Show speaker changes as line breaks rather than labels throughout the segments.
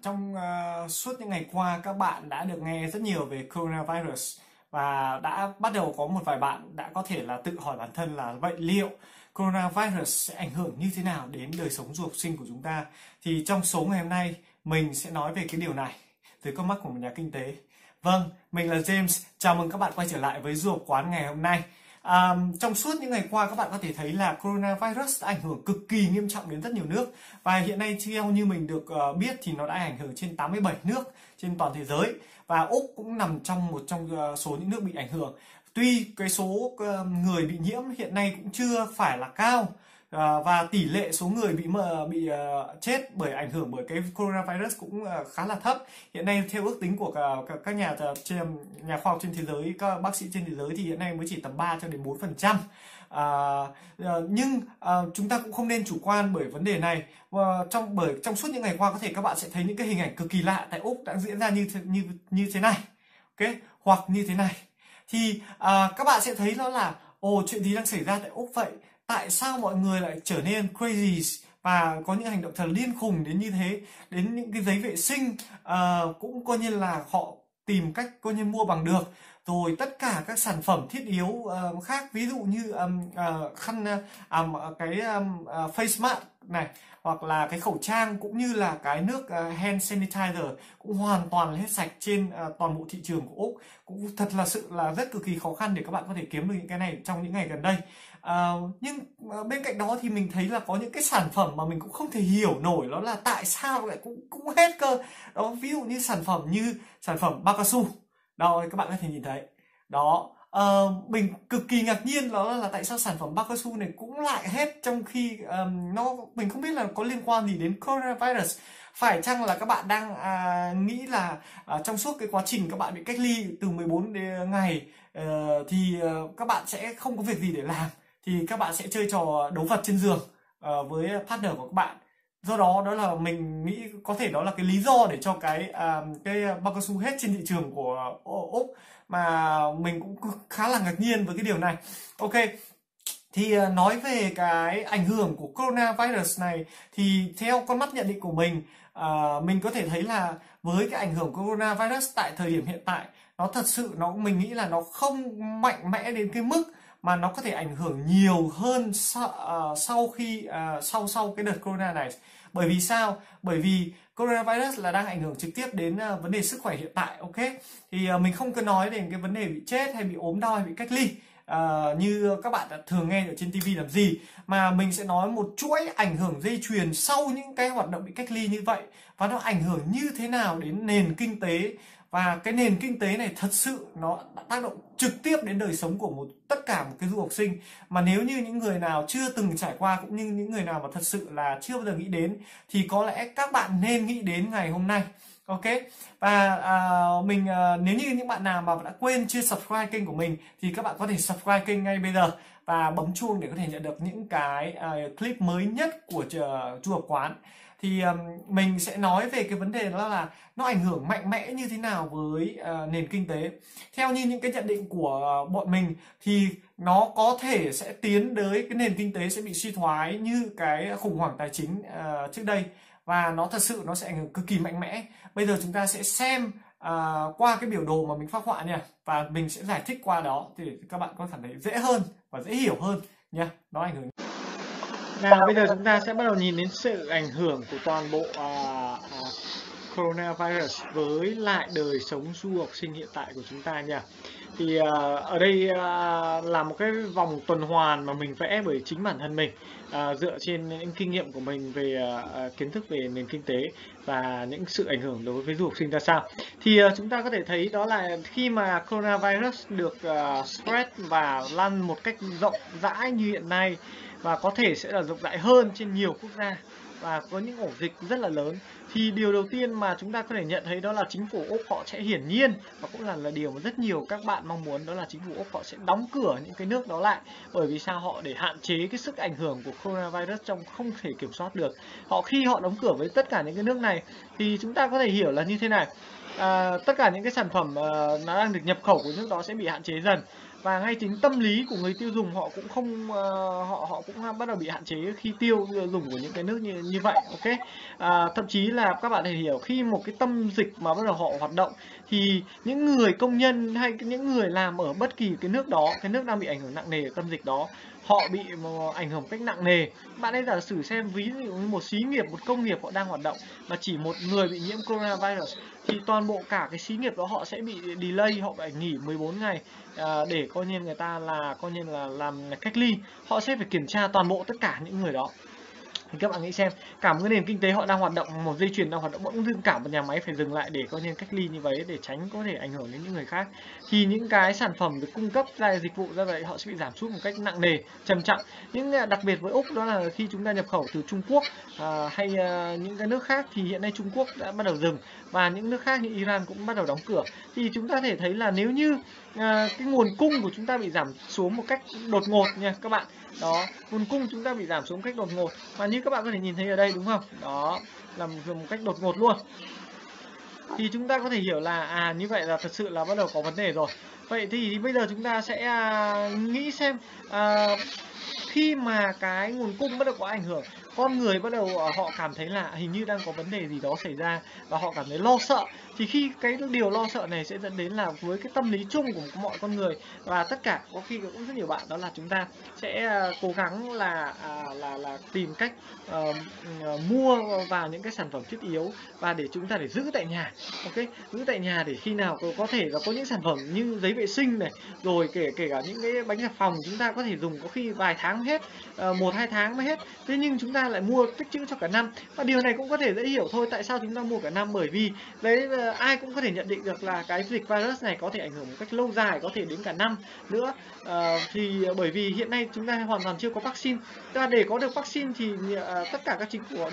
trong suốt những ngày qua các bạn đã được nghe rất nhiều về coronavirus và đã bắt đầu có một vài bạn đã có thể là tự hỏi bản thân là vậy liệu coronavirus sẽ ảnh hưởng như thế nào đến đời sống du học sinh của chúng ta. Thì trong số ngày hôm nay mình sẽ nói về cái điều này từ con mắt của một nhà kinh tế. Vâng, mình là James, chào mừng các bạn quay trở lại với Du học Quán ngày hôm nay. Trong suốt những ngày qua các bạn có thể thấy là coronavirus đã ảnh hưởng cực kỳ nghiêm trọng đến rất nhiều nước, và hiện nay theo như mình được biết thì nó đã ảnh hưởng trên 87 nước trên toàn thế giới, và Úc cũng nằm trong một trong số những nước bị ảnh hưởng. Tuy cái số người bị nhiễm hiện nay cũng chưa phải là cao, và tỷ lệ số người bị chết bởi ảnh hưởng bởi cái coronavirus cũng khá là thấp. Hiện nay theo ước tính của các nhà khoa học trên thế giới, các bác sĩ trên thế giới thì hiện nay mới chỉ tầm 3 cho đến 4%. Nhưng chúng ta cũng không nên chủ quan bởi vấn đề này. Trong suốt những ngày qua có thể các bạn sẽ thấy những cái hình ảnh cực kỳ lạ tại Úc đang diễn ra như thế này, ok, hoặc như thế này. Thì các bạn sẽ thấy nó là chuyện gì đang xảy ra tại Úc vậy? Tại sao mọi người lại trở nên crazy và có những hành động thật điên khùng đến như thế? Đến những cái giấy vệ sinh cũng coi như là họ tìm cách coi như mua bằng được. Rồi tất cả các sản phẩm thiết yếu khác, ví dụ như khăn face mask này, hoặc là cái khẩu trang, cũng như là cái nước hand sanitizer cũng hoàn toàn là hết sạch trên toàn bộ thị trường của Úc. Cũng thật là sự là rất cực kỳ khó khăn để các bạn có thể kiếm được những cái này trong những ngày gần đây. Nhưng bên cạnh đó thì mình thấy là có những cái sản phẩm mà mình cũng không thể hiểu nổi nó là tại sao lại cũng hết cơ. Đó, ví dụ như sản phẩm bao cao su. Đó, các bạn có thể nhìn thấy. Đó, mình cực kỳ ngạc nhiên đó là tại sao sản phẩm bao cao su này cũng lại hết, trong khi mình không biết là có liên quan gì đến coronavirus. Phải chăng là các bạn đang nghĩ là trong suốt cái quá trình các bạn bị cách ly từ 14 ngày thì các bạn sẽ không có việc gì để làm, thì các bạn sẽ chơi trò đấu vật trên giường với partner của các bạn. Do đó là mình nghĩ có thể đó là cái lý do để cho cái bao cao su hết trên thị trường của Úc, mà mình cũng khá là ngạc nhiên với cái điều này. Ok, thì nói về cái ảnh hưởng của coronavirus này thì theo con mắt nhận định của mình có thể thấy là với cái ảnh hưởng của coronavirus tại thời điểm hiện tại, nó thật sự mình nghĩ là nó không mạnh mẽ đến cái mức mà nó có thể ảnh hưởng nhiều hơn sau cái đợt corona này. Bởi vì sao? Bởi vì coronavirus là đang ảnh hưởng trực tiếp đến vấn đề sức khỏe hiện tại. Ok, thì mình không cần nói đến cái vấn đề bị chết hay bị ốm đau hay bị cách ly như các bạn đã thường nghe ở trên TV làm gì, mà mình sẽ nói một chuỗi ảnh hưởng dây chuyền sau những cái hoạt động bị cách ly như vậy, và nó ảnh hưởng như thế nào đến nền kinh tế. Và cái nền kinh tế này thật sự nó đã tác động trực tiếp đến đời sống của tất cả một cái du học sinh, mà nếu như những người nào chưa từng trải qua, cũng như những người nào mà thật sự là chưa bao giờ nghĩ đến, thì có lẽ các bạn nên nghĩ đến ngày hôm nay. Ok, và nếu như những bạn nào mà đã quên chưa subscribe kênh của mình thì các bạn có thể subscribe kênh ngay bây giờ và bấm chuông để có thể nhận được những cái clip mới nhất của Du học Quán. Thì mình sẽ nói về cái vấn đề đó là nó ảnh hưởng mạnh mẽ như thế nào với nền kinh tế. Theo như những cái nhận định của bọn mình thì nó có thể sẽ tiến tới cái nền kinh tế sẽ bị suy thoái như cái khủng hoảng tài chính trước đây, và nó thật sự nó sẽ ảnh hưởng cực kỳ mạnh mẽ. Bây giờ chúng ta sẽ xem qua cái biểu đồ mà mình phác họa nha, và mình sẽ giải thích qua đó thì các bạn có cảm thấy dễ hơn và dễ hiểu hơn nha. Nó ảnh hưởng. Nào, bây giờ chúng ta sẽ bắt đầu nhìn đến sự ảnh hưởng của toàn bộ coronavirus với lại đời sống du học sinh hiện tại của chúng ta nha. Thì ở đây là một cái vòng tuần hoàn mà mình vẽ bởi chính bản thân mình, dựa trên những kinh nghiệm của mình về kiến thức về nền kinh tế và những sự ảnh hưởng đối với du học sinh ra sao. Thì chúng ta có thể thấy đó là khi mà coronavirus được spread và lan một cách rộng rãi như hiện nay, và có thể sẽ là rộng rãi hơn trên nhiều quốc gia và có những ổ dịch rất là lớn, thì điều đầu tiên mà chúng ta có thể nhận thấy đó là chính phủ Úc họ sẽ hiển nhiên, và cũng là điều mà rất nhiều các bạn mong muốn, đó là chính phủ Úc họ sẽ đóng cửa những cái nước đó lại. Bởi vì sao? Họ để hạn chế cái sức ảnh hưởng của coronavirus trong không thể kiểm soát được. Khi họ đóng cửa với tất cả những cái nước này thì chúng ta có thể hiểu là như thế này. Tất cả những cái sản phẩm nó đang được nhập khẩu của nước đó sẽ bị hạn chế dần,
và ngay chính tâm lý của người tiêu dùng họ cũng không họ cũng bắt đầu bị hạn chế khi tiêu dùng của những cái nước như vậy. Ok, thậm chí là các bạn thể hiểu khi một cái tâm dịch mà bắt đầu họ hoạt động thì những người công nhân hay những người làm ở bất kỳ cái nước đó, cái nước đang bị ảnh hưởng nặng nề của tâm dịch đó, họ bị ảnh hưởng cách nặng nề. Bạn hãy giả sử xem, ví dụ như một xí nghiệp, một công nghiệp họ đang hoạt động mà chỉ một người bị nhiễm coronavirus thì toàn bộ cả cái xí nghiệp đó họ sẽ bị delay, họ phải nghỉ 14 ngày để coi như người ta là coi như là làm cách ly. Họ sẽ phải kiểm tra toàn bộ tất cả những người đó. Thì các bạn nghĩ xem, cả một cái nền kinh tế họ đang hoạt động, một dây chuyền đang hoạt động, bỗng dưng cả một nhà máy phải dừng lại để coi như cách ly như vậy để tránh có thể ảnh hưởng đến những người khác, thì những cái sản phẩm được cung cấp ra dịch vụ ra vậy họ sẽ bị giảm sút một cách nặng nề, trầm trọng. Nhưng đặc biệt với Úc đó là khi chúng ta nhập khẩu từ Trung Quốc hay những cái nước khác thì hiện nay Trung Quốc đã bắt đầu dừng và những nước khác như Iran cũng bắt đầu đóng cửa, thì chúng ta thể thấy là nếu như cái nguồn cung của chúng ta bị giảm xuống một cách đột ngột nha các bạn. Đó, nguồn cung chúng ta bị giảm xuống một cách đột ngột và như các bạn có thể nhìn thấy ở đây đúng không? Đó, là một cách đột ngột luôn. Thì chúng ta có thể hiểu là như vậy là thật sự là bắt đầu có vấn đề rồi. Vậy thì bây giờ chúng ta sẽ nghĩ xem khi mà cái nguồn cung bắt đầu có ảnh hưởng, con người bắt đầu họ cảm thấy là hình như đang có vấn đề gì đó xảy ra và họ cảm thấy lo sợ, thì khi cái điều lo sợ này sẽ dẫn đến là với cái tâm lý chung của mọi con người và tất cả có khi cũng rất nhiều bạn, đó là chúng ta sẽ cố gắng là tìm cách mua vào những cái sản phẩm thiết yếu và để chúng ta để giữ tại nhà. Ok, giữ tại nhà để khi nào có thể là có những sản phẩm như giấy vệ sinh này, rồi kể cả những cái bánh xà phòng chúng ta có thể dùng có khi vài tháng mới hết, 1-2 tháng mới hết. Thế nhưng chúng ta lại mua tích trữ cho cả năm, và điều này cũng có thể dễ hiểu thôi, tại sao chúng ta mua cả năm, bởi vì đấy ai cũng có thể nhận định được là cái dịch virus này có thể ảnh hưởng một cách lâu dài, có thể đến cả năm nữa. Thì bởi vì hiện nay chúng ta hoàn toàn chưa có vaccine, và để có được vaccine thì tất cả các chính phủ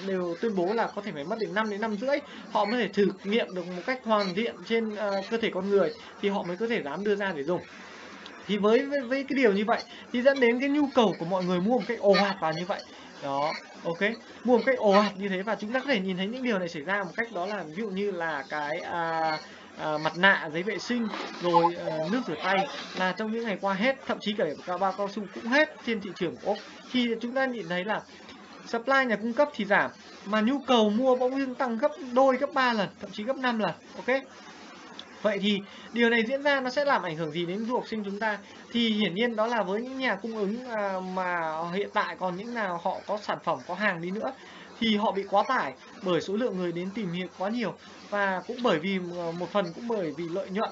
đều tuyên bố là có thể phải mất đến 5 đến 5 rưỡi họ mới thể thử nghiệm được một cách hoàn thiện trên cơ thể con người thì họ mới có thể dám đưa ra để dùng. Thì với cái điều như vậy thì dẫn đến cái nhu cầu của mọi người mua một cách ồ ạt vào như vậy. Đó, ok, mua một cách ồ ạt như thế, và chúng ta có thể nhìn thấy những điều này xảy ra một cách đó là ví dụ như là cái mặt nạ, giấy vệ sinh, rồi nước rửa tay là trong những ngày qua hết, thậm chí cả bao cao su cũng hết trên thị trường của Úc. Thì chúng ta nhìn thấy là supply nhà cung cấp thì giảm mà nhu cầu mua bỗng dưng tăng gấp đôi, gấp 3 lần, thậm chí gấp 5 lần. Ok, vậy thì điều này diễn ra nó sẽ làm ảnh hưởng gì đến du học sinh chúng ta? Thì hiển nhiên đó là với những nhà cung ứng mà hiện tại còn những nào họ có sản phẩm, có hàng đi nữa thì họ bị quá tải bởi số lượng người đến tìm hiểu quá nhiều, và cũng bởi vì một phần cũng bởi vì lợi nhuận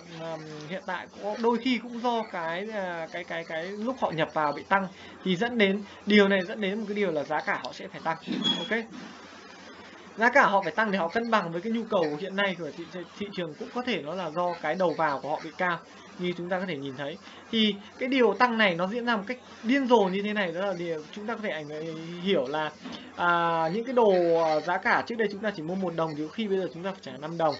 hiện tại có đôi khi cũng do cái lúc họ nhập vào bị tăng, thì điều này dẫn đến một cái điều là giá cả họ sẽ phải tăng. Ok, giá cả họ phải tăng để họ cân bằng với cái nhu cầu hiện nay của thị trường, cũng có thể nó là do cái đầu vào của họ bị cao như chúng ta có thể nhìn thấy. Thì cái điều tăng này nó diễn ra một cách điên rồ như thế này, đó là điều chúng ta có thể hiểu là những cái đồ giá cả trước đây chúng ta chỉ mua 1 đồng thì khi bây giờ chúng ta phải trả 5 đồng.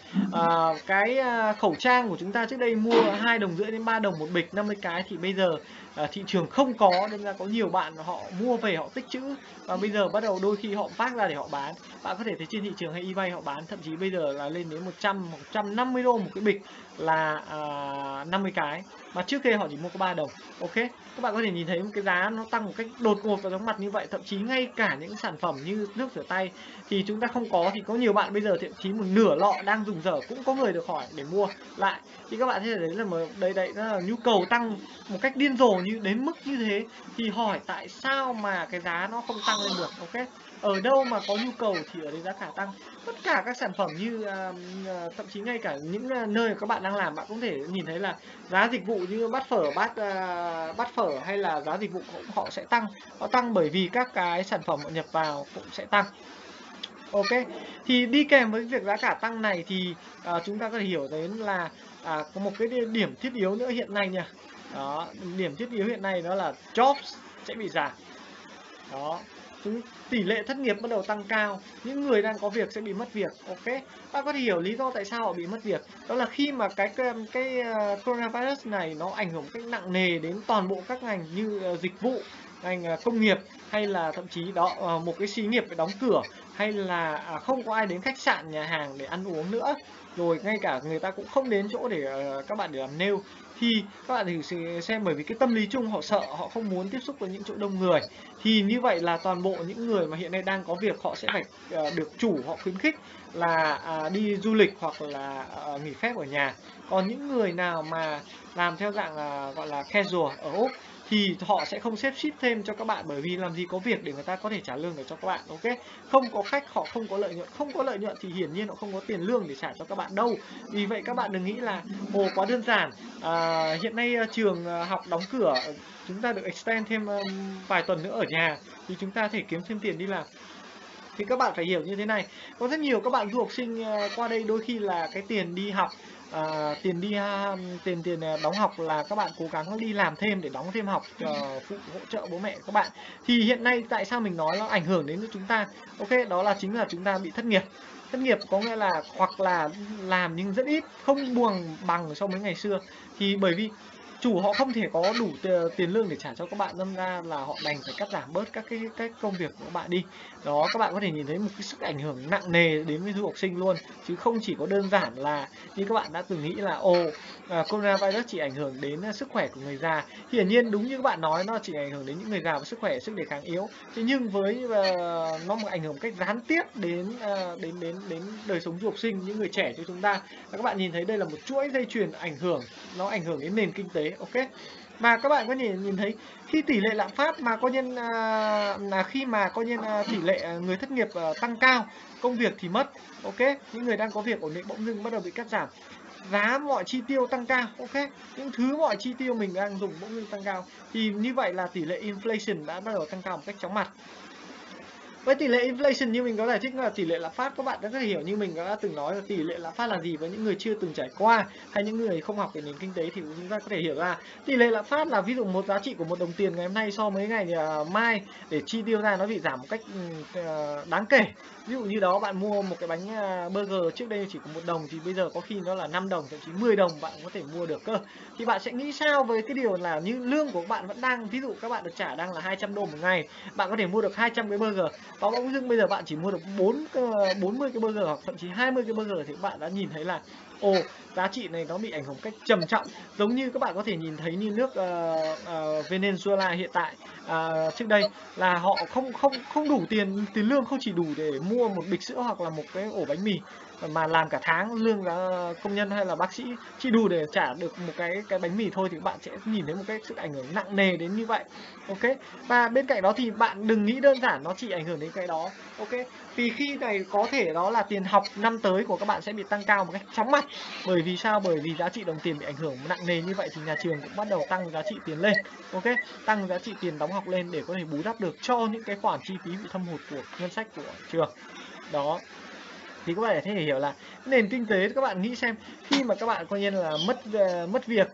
Cái khẩu trang của chúng ta trước đây mua 2,5 đồng đến 3 đồng một bịch 50 cái thì bây giờ thị trường không có, nên ra có nhiều bạn họ mua về họ tích trữ và bây giờ bắt đầu đôi khi họ vác ra để họ bán. Bạn có thể thấy trên thị trường hay eBay họ bán thậm chí bây giờ là lên đến 100 hoặc 150 đô một cái bịch là 50 cái, mà trước kia họ chỉ mua có 3 đồng. Ok, các bạn có thể nhìn thấy một cái giá nó tăng một cách đột ngột vào chóng mặt như vậy. Thậm chí ngay cả những sản phẩm như nước rửa tay thì chúng ta không có, thì có nhiều bạn bây giờ thậm chí một nửa lọ đang dùng dở cũng có người được hỏi để mua lại. Thì các bạn thấy đấy là đấy là nhu cầu tăng một cách điên rồ như đến mức như thế, thì hỏi tại sao mà cái giá nó không tăng lên được. Ok, ở đâu mà có nhu cầu thì ở đây giá cả tăng. Tất cả các sản phẩm như thậm chí ngay cả những nơi các bạn đang làm, bạn cũng thể nhìn thấy là giá dịch vụ như bát phở hay là giá dịch vụ họ sẽ tăng. Họ tăng bởi vì các cái sản phẩm họ nhập vào cũng sẽ tăng. Ok, thì đi kèm với việc giá cả tăng này thì chúng ta có thể hiểu đến là có một cái điểm thiết yếu nữa hiện nay nha. Đó, điểm thiết yếu hiện nay đó là jobs sẽ bị giảm. Đó, tỷ lệ thất nghiệp bắt đầu tăng cao, những người đang có việc sẽ bị mất việc. Ok, bạn có thể hiểu lý do tại sao họ bị mất việc, đó là khi mà cái coronavirus này nó ảnh hưởng một cách nặng nề đến toàn bộ các ngành như dịch vụ, ngành công nghiệp, hay là thậm chí đó một cái xí nghiệp phải đóng cửa, hay là không có ai đến khách sạn nhà hàng để ăn uống nữa, rồi ngay cả người ta cũng không đến chỗ để các bạn để làm nail. Thì các bạn thử xem, bởi vì cái tâm lý chung họ sợ, họ không muốn tiếp xúc với những chỗ đông người. Thì như vậy là toàn bộ những người mà hiện nay đang có việc họ sẽ phải được chủ họ khuyến khích là đi du lịch hoặc là nghỉ phép ở nhà. Còn những người nào mà làm theo dạng gọi là casual ở Úc thì họ sẽ không xếp ship thêm cho các bạn, bởi vì làm gì có việc để người ta có thể trả lương để cho các bạn. Ok, không có khách họ không có lợi nhuận, không có lợi nhuận thì hiển nhiên họ không có tiền lương để trả cho các bạn đâu. Vì vậy các bạn đừng nghĩ là quá đơn giản. Hiện nay trường học đóng cửa, chúng ta được extend thêm vài tuần nữa ở nhà thì chúng ta thể kiếm thêm tiền đi làm. Thì các bạn phải hiểu như thế này, có rất nhiều các bạn du học sinh qua đây đôi khi là cái tiền đi học, tiền đóng học là các bạn cố gắng đi làm thêm để đóng thêm học, phụ hỗ trợ bố mẹ các bạn. Thì hiện nay tại sao mình nói nó ảnh hưởng đến chúng ta? Ok, đó là chính là chúng ta bị thất nghiệp. Thất nghiệp có nghĩa là hoặc là làm nhưng rất ít, không bằng so với ngày xưa. Thì bởi vì chủ họ không thể có đủ tiền lương để trả cho các bạn, đâm ra là họ đành phải cắt giảm bớt các công việc của các bạn đi. Đó, các bạn có thể nhìn thấy một cái sức ảnh hưởng nặng nề đến với du học sinh luôn, chứ không chỉ có đơn giản là như các bạn đã từng nghĩ là coronavirus chỉ ảnh hưởng đến sức khỏe của người già. Hiển nhiên đúng như các bạn nói, nó chỉ ảnh hưởng đến những người già và sức khỏe, sức đề kháng yếu. Thế nhưng với nó một ảnh hưởng một cách gián tiếp đến đến đời sống du học sinh, những người trẻ cho chúng ta. Và các bạn nhìn thấy đây là một chuỗi dây chuyền ảnh hưởng, nó ảnh hưởng đến nền kinh tế. Ok, và các bạn có thể nhìn thấy khi tỷ lệ lạm phát mà coi nhân là khi mà coi nhân tỷ lệ người thất nghiệp tăng cao, công việc thì mất. Ok, những người đang có việc ổn định bỗng dưng bắt đầu bị cắt giảm, giá mọi chi tiêu tăng cao. Ok, những thứ mọi chi tiêu mình đang dùng bỗng dưng tăng cao, thì như vậy là tỷ lệ inflation đã bắt đầu tăng cao một cách chóng mặt. Với tỷ lệ inflation như mình có giải thích là tỷ lệ lạm phát, các bạn đã có thể hiểu như mình đã từng nói là tỷ lệ lạm phát là gì. Với những người chưa từng trải qua hay những người không học về nền kinh tế thì chúng ta có thể hiểu là tỷ lệ lạm phát là ví dụ một giá trị của một đồng tiền ngày hôm nay so với ngày mai để chi tiêu ra nó bị giảm một cách đáng kể. Ví dụ như đó, bạn mua một cái bánh burger trước đây chỉ có 1 đồng thì bây giờ có khi nó là 5 đồng, thậm chí 10 đồng bạn có thể mua được cơ. Thì bạn sẽ nghĩ sao với cái điều là như lương của bạn vẫn đang, ví dụ các bạn được trả đang là 200 đô một ngày, bạn có thể mua được 200 cái burger, và bỗng dưng bây giờ bạn chỉ mua được 40 cái burger hoặc thậm chí 20 cái burger, thì các bạn đã nhìn thấy là giá trị này nó bị ảnh hưởng cách trầm trọng. Giống như các bạn có thể nhìn thấy như nước Venezuela hiện tại, trước đây là họ không đủ tiền lương, không chỉ đủ để mua một bịch sữa hoặc là một cái ổ bánh mì, mà làm cả tháng lương công nhân hay là bác sĩ chỉ đủ để trả được một cái bánh mì thôi, thì các bạn sẽ nhìn thấy một cái sự ảnh hưởng nặng nề đến như vậy. Ok, và bên cạnh đó thì bạn đừng nghĩ đơn giản nó chỉ ảnh hưởng đến cái đó. Ok, vì khi này có thể đó là tiền học năm tới của các bạn sẽ bị tăng cao một cách chóng mặt. Bởi vì sao? Bởi vì giá trị đồng tiền bị ảnh hưởng nặng nề như vậy thì nhà trường cũng bắt đầu tăng giá trị tiền lên. Ok, tăng giá trị tiền đóng học lên để có thể bù đắp được cho những cái khoản chi phí bị thâm hụt của ngân sách của trường. Đó, thì các bạn có thể hiểu là nền kinh tế, các bạn nghĩ xem, khi mà các bạn coi như là mất việc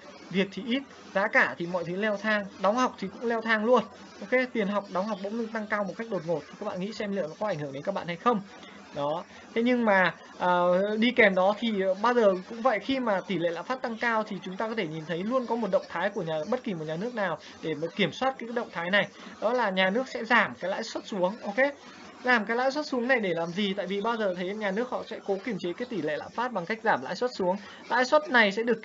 thì ít, giá cả thì mọi thứ leo thang, đóng học thì cũng leo thang luôn. Ok, tiền học đóng học bỗng dưng tăng cao một cách đột ngột, thì các bạn nghĩ xem liệu nó có ảnh hưởng đến các bạn hay không. Đó, thế nhưng mà đi kèm đó thì bao giờ cũng vậy, khi mà tỷ lệ lạm phát tăng cao thì chúng ta có thể nhìn thấy luôn có một động thái của bất kỳ một nhà nước nào để mà kiểm soát cái động thái này, đó là nhà nước sẽ giảm cái lãi suất xuống. Ok, giảm cái lãi suất xuống này để làm gì? Tại vì bao giờ thấy nhà nước họ sẽ cố kiềm chế cái tỷ lệ lạm phát bằng cách giảm lãi suất xuống. Lãi suất này sẽ được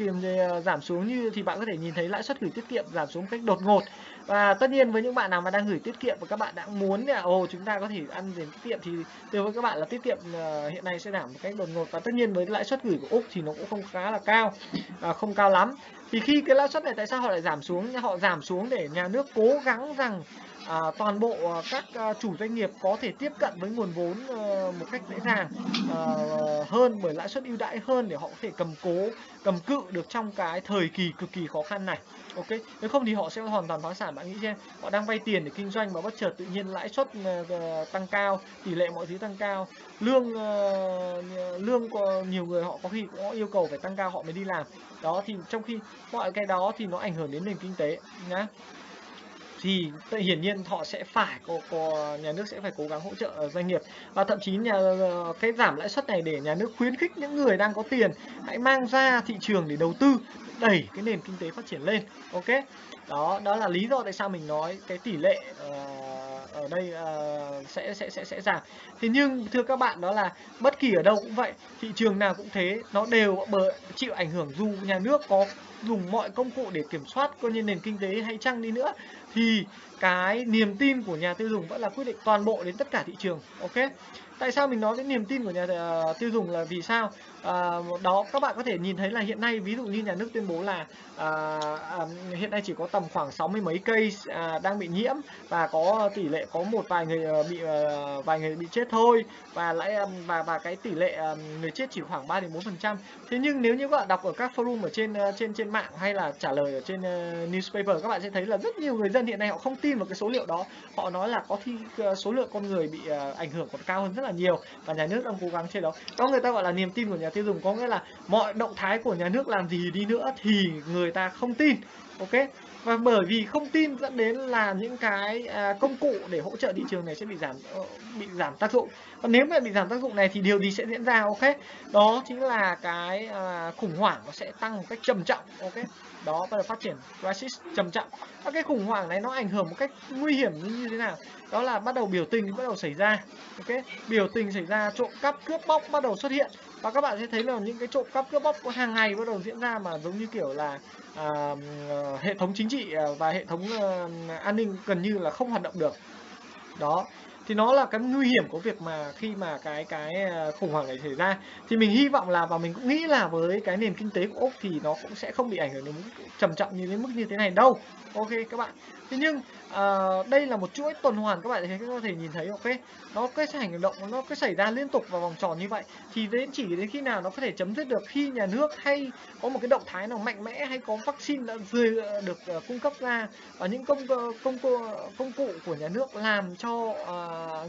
giảm xuống, như thì bạn có thể nhìn thấy lãi suất gửi tiết kiệm giảm xuống một cách đột ngột. Và tất nhiên với những bạn nào mà đang gửi tiết kiệm và các bạn đã muốn là chúng ta có thể ăn tiền tiết kiệm, thì đối với các bạn là tiết kiệm hiện nay sẽ giảm một cách đột ngột. Và tất nhiên với lãi suất gửi của Úc thì nó cũng không khá là cao, không cao lắm. Thì khi cái lãi suất này tại sao họ lại giảm xuống? Họ giảm xuống để nhà nước cố gắng rằng toàn bộ các chủ doanh nghiệp có thể tiếp cận với nguồn vốn một cách dễ dàng hơn, bởi lãi suất ưu đãi hơn, để họ có thể cầm cự được trong cái thời kỳ cực kỳ khó khăn này. Ok, nếu không thì họ sẽ hoàn toàn phá sản. Bạn nghĩ xem, họ đang vay tiền để kinh doanh mà bất chợt tự nhiên lãi suất tăng cao, tỷ lệ mọi thứ tăng cao, lương của nhiều người họ có khi cũng có yêu cầu phải tăng cao họ mới đi làm. Đó, thì trong khi mọi cái đó thì nó ảnh hưởng đến nền kinh tế nhá. thì hiển nhiên họ sẽ phải nhà nước sẽ phải cố gắng hỗ trợ doanh nghiệp, và thậm chí cái giảm lãi suất này để nhà nước khuyến khích những người đang có tiền hãy mang ra thị trường để đầu tư, đẩy cái nền kinh tế phát triển lên. Ok, đó là lý do tại sao mình nói cái tỷ lệ ở đây sẽ giảm. Thế nhưng thưa các bạn, đó là bất kỳ ở đâu cũng vậy, thị trường nào cũng thế, nó đều chịu ảnh hưởng, dù nhà nước có dùng mọi công cụ để kiểm soát coi như nền kinh tế hay chăng đi nữa, thì cái niềm tin của nhà tiêu dùng vẫn là quyết định toàn bộ đến tất cả thị trường. Ok, tại sao mình nói cái niềm tin của nhà tiêu dùng là vì sao? Đó, các bạn có thể nhìn thấy là hiện nay ví dụ như nhà nước tuyên bố là hiện nay chỉ có tầm khoảng 60 mấy cây đang bị nhiễm, và có tỷ lệ có một vài người vài người bị chết thôi, và cái tỷ lệ người chết chỉ khoảng 3 đến 4%. Thế nhưng nếu như các bạn đọc ở các forum ở trên mạng hay là trả lời ở trên newspaper, các bạn sẽ thấy là rất nhiều người dân hiện nay họ không tin vào cái số liệu đó. Họ nói là có số lượng con người bị ảnh hưởng còn cao hơn rất là nhiều, và nhà nước đang cố gắng trên đó. Đó người ta gọi là niềm tin của nhà tiêu dùng, có nghĩa là mọi động thái của nhà nước làm gì đi nữa thì người ta không tin. Ok, và bởi vì không tin dẫn đến là những cái công cụ để hỗ trợ thị trường này sẽ bị giảm tác dụng. Còn nếu mà bị giảm tác dụng này thì điều gì sẽ diễn ra? Ok, đó chính là cái khủng hoảng nó sẽ tăng một cách trầm trọng. Ok, đó, bắt đầu phát triển crisis trầm trọng. Và cái khủng hoảng này nó ảnh hưởng một cách nguy hiểm như thế nào? Đó là bắt đầu biểu tình bắt đầu xảy ra. Ok, biểu tình xảy ra, trộm cắp cướp bóc bắt đầu xuất hiện, và các bạn sẽ thấy là những cái trộm cắp cướp bóc hàng ngày bắt đầu diễn ra, mà giống như kiểu là hệ thống chính trị và hệ thống an ninh gần như là không hoạt động được. Đó, thì nó là cái nguy hiểm của việc mà khi mà cái khủng hoảng này xảy ra. Thì mình hy vọng là, và mình cũng nghĩ là với cái nền kinh tế của Úc thì nó cũng sẽ không bị ảnh hưởng đến mức trầm trọng như đến mức như thế này đâu. Ok các bạn. Thế nhưng đây là một chuỗi tuần hoàn, các bạn có thể nhìn thấy. Ok, nó cái hành động nó cứ xảy ra liên tục vào vòng tròn như vậy, thì chỉ đến khi nào nó có thể chấm dứt được, khi nhà nước hay có một cái động thái nào mạnh mẽ, hay có vaccine đã được cung cấp ra, và những công cụ của nhà nước làm cho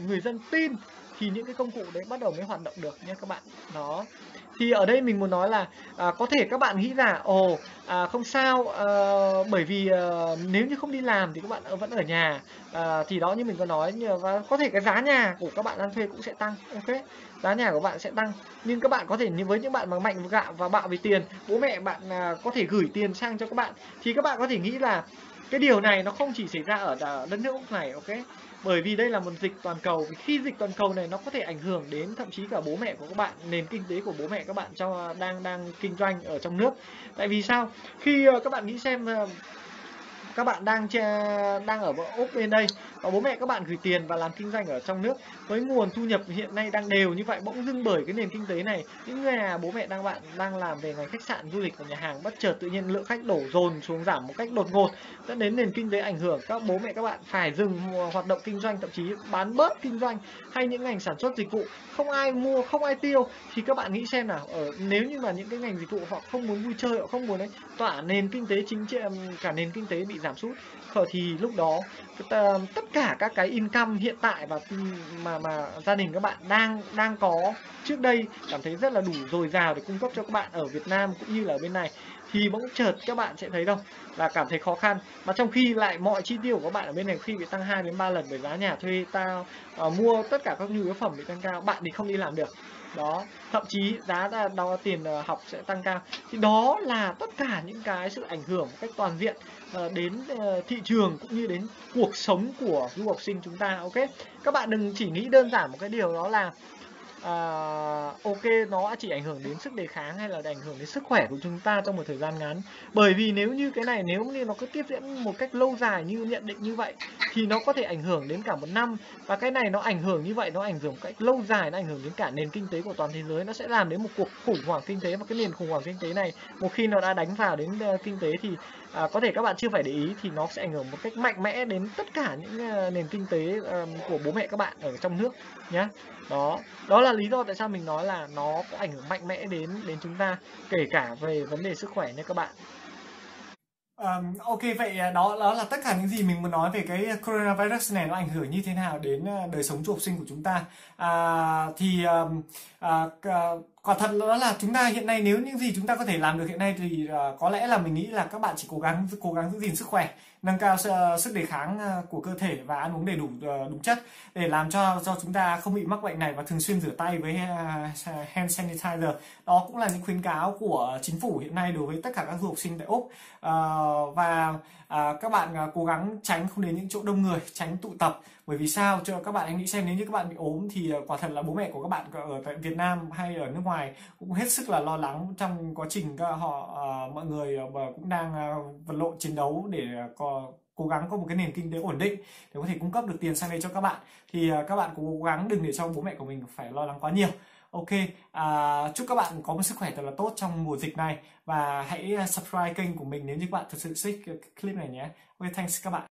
người dân tin, thì những cái công cụ đấy bắt đầu mới hoạt động được nha các bạn. Đó, thì ở đây mình muốn nói là có thể các bạn nghĩ là không sao, bởi vì nếu như không đi làm thì các bạn vẫn ở nhà, thì đó như mình có nói, và có thể cái giá nhà của các bạn đang thuê cũng sẽ tăng. Ok, giá nhà của bạn sẽ tăng, nhưng các bạn có thể, như với những bạn mà mạnh gạo và bạo về tiền, bố mẹ bạn có thể gửi tiền sang cho các bạn, thì các bạn có thể nghĩ là cái điều này nó không chỉ xảy ra ở đất nước Úc này. Ok, bởi vì đây là một dịch toàn cầu, khi dịch toàn cầu này nó có thể ảnh hưởng đến thậm chí cả bố mẹ của các bạn, nền kinh tế của bố mẹ các bạn đang kinh doanh ở trong nước. Tại vì sao? Khi các bạn nghĩ xem, các bạn đang ở Úc bên đây, và bố mẹ các bạn gửi tiền và làm kinh doanh ở trong nước, với nguồn thu nhập hiện nay đang đều như vậy, bỗng dưng bởi cái nền kinh tế này, những người bố mẹ bạn đang làm về ngành khách sạn, du lịch và nhà hàng, bất chợt tự nhiên lượng khách đổ dồn xuống, giảm một cách đột ngột, dẫn đến nền kinh tế ảnh hưởng, các bố mẹ các bạn phải dừng hoạt động kinh doanh, thậm chí bán bớt kinh doanh, hay những ngành sản xuất dịch vụ không ai mua, không ai tiêu, thì các bạn nghĩ xem nào, nếu như mà những cái ngành dịch vụ họ không muốn vui chơi, họ không muốn đấy, tỏa nền kinh tế cả nền kinh tế bị giảm sút, thì lúc đó tất cả các cái income hiện tại và mà gia đình các bạn đang có trước đây cảm thấy rất là đủ dồi dào để cung cấp cho các bạn ở Việt Nam cũng như là ở bên này, thì bỗng chợt các bạn sẽ thấy đâu là cảm thấy khó khăn, mà trong khi lại mọi chi tiêu của các bạn ở bên này khi bị tăng 2 đến 3 lần, bởi giá nhà thuê mua tất cả các nhu yếu phẩm bị tăng cao, bạn thì không đi làm được. Đó, thậm chí giá đo tiền học sẽ tăng cao, thì đó là tất cả những cái sự ảnh hưởng một cách toàn diện đến thị trường cũng như đến cuộc sống của du học sinh chúng ta. Ok, các bạn đừng chỉ nghĩ đơn giản một cái điều đó là ok, nó chỉ ảnh hưởng đến sức đề kháng hay là ảnh hưởng đến sức khỏe của chúng ta trong một thời gian ngắn, bởi vì nếu như cái này, nếu như nó cứ tiếp diễn một cách lâu dài như nhận định như vậy, thì nó có thể ảnh hưởng đến cả một năm, và cái này nó ảnh hưởng như vậy, nó ảnh hưởng một cách lâu dài, nó ảnh hưởng đến cả nền kinh tế của toàn thế giới, nó sẽ làm đến một cuộc khủng hoảng kinh tế, và cái nền khủng hoảng kinh tế này một khi nó đã đánh vào đến kinh tế thì có thể các bạn chưa phải để ý, thì nó sẽ ảnh hưởng một cách mạnh mẽ đến tất cả những nền kinh tế của bố mẹ các bạn ở trong nước nhé. Đó là lý do tại sao mình nói là nó có ảnh hưởng mạnh mẽ đến chúng ta, kể cả về vấn đề sức khỏe nha các bạn.
Ok, vậy đó là tất cả những gì mình muốn nói về cái coronavirus này, nó ảnh hưởng như thế nào đến đời sống du học sinh của chúng ta. Quả thật đó là chúng ta hiện nay, nếu những gì chúng ta có thể làm được hiện nay thì có lẽ là mình nghĩ là các bạn chỉ cố gắng giữ gìn sức khỏe, nâng cao sức đề kháng của cơ thể và ăn uống đầy đủ đúng chất để làm cho chúng ta không bị mắc bệnh này, và thường xuyên rửa tay với hand sanitizer. Đó cũng là những khuyến cáo của chính phủ hiện nay đối với tất cả các du học sinh tại Úc. Và các bạn cố gắng tránh không đến những chỗ đông người, tránh tụ tập. Bởi vì sao? Cho các bạn hãy nghĩ xem, nếu như các bạn bị ốm thì quả thật là bố mẹ của các bạn ở tại Việt Nam hay ở nước ngoài cũng hết sức là lo lắng trong quá trình mọi người cũng đang vật lộn chiến đấu để cố gắng có một cái nền kinh tế ổn định để có thể cung cấp được tiền sang đây cho các bạn. Thì các bạn cố gắng đừng để cho bố mẹ của mình phải lo lắng quá nhiều. Ok, chúc các bạn có một sức khỏe thật là tốt trong mùa dịch này, và hãy subscribe kênh của mình nếu như các bạn thật sự thích clip này nhé. Ok, thanks các bạn.